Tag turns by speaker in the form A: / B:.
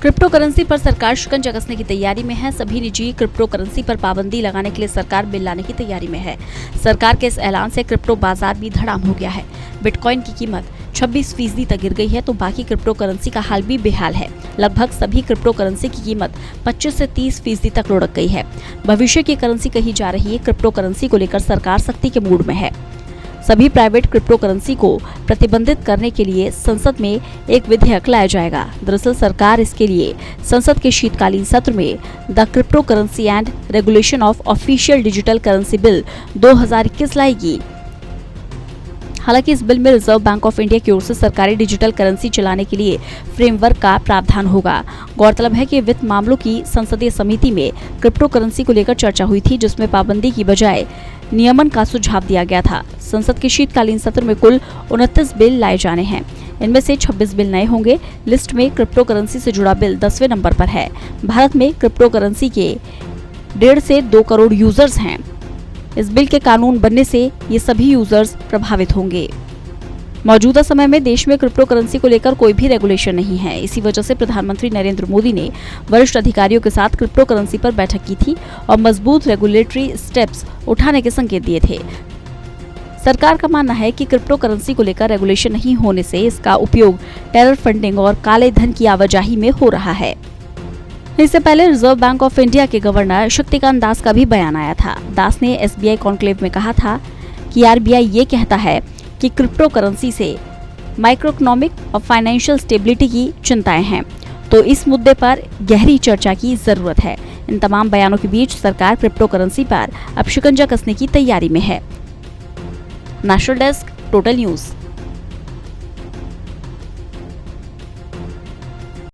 A: Crypto currency पर सरकार शिकंजा कसने की तैयारी में है। सभी निजी क्रिप्टो करेंसी पर पाबंदी लगाने के लिए सरकार बिल लाने की तैयारी में है। सरकार के इस ऐलान से क्रिप्टो बाजार भी धड़ाम हो गया है। बिटकॉइन की कीमत 26% तक गिर गई है तो बाकी क्रिप्टो करेंसी का हाल भी बेहाल है। लगभग सभी क्रिप्टो करेंसी की कीमत 25 से 30% तक लुढ़क गई है। भविष्य की करेंसी कही जा रही है। क्रिप्टो करेंसी को लेकर सरकार सख्ती के मूड में है। सभी प्राइवेट क्रिप्टो करेंसी को प्रतिबंधित करने के लिए संसद में एक विधेयक लाया जाएगा। दरअसल सरकार इसके लिए संसद के शीतकालीन सत्र में the crypto currency and regulation of official digital currency bill 2021 लाएगी। हालांकि इस बिल में रिजर्व बैंक ऑफ इंडिया की ओर से सरकारी डिजिटल करेंसी चलाने के लिए फ्रेमवर्क का प्रावधान होगा। गौरतलब है कि वित्त मामलों की संसदीय समिति में क्रिप्टो करेंसी को लेकर चर्चा हुई थी, जिसमें पाबंदी की बजाय नियमन का सुझाव दिया गया था। संसद के शीतकालीन सत्र में कुल 29 बिल लाए जाने हैं। इनमें से 26 बिल नए होंगे। लिस्ट में क्रिप्टो करेंसी से जुड़ा बिल 10वें नंबर पर है। भारत में क्रिप्टो करेंसी के 1.5 से 2 करोड़ यूजर्स हैं। इस बिल के कानून बनने से ये सभी यूजर्स प्रभावित होंगे। मौजूदा समय में देश में क्रिप्टो करेंसी को लेकर कोई भी रेगुलेशन नहीं है। इसी वजह से प्रधानमंत्री नरेंद्र मोदी ने वरिष्ठ अधिकारियों के साथ क्रिप्टो करेंसी पर बैठक की थी और मजबूत रेगुलेटरी स्टेप्स उठाने के संकेत दिए थे। सरकार का मानना है कि क्रिप्टो करेंसी को लेकर रेगुलेशन नहीं होने से इसका उपयोग टेरर फंडिंग और काले धन की आवाजाही में हो रहा है। इससे पहले रिजर्व बैंक ऑफ इंडिया के गवर्नर शक्तिकांत दास का भी बयान आया था। दास ने एसबीआई कॉन्क्लेव में कहा था कि आरबीआई ये कहता है कि क्रिप्टो करेंसी से माइक्रो इकोनॉमिक और फाइनेंशियल स्टेबिलिटी की चिंताएं हैं, तो इस मुद्दे पर गहरी चर्चा की जरूरत है। इन तमाम बयानों के बीच सरकार क्रिप्टो करेंसी पर अब शिकंजा कसने की तैयारी में है। National desk, total news.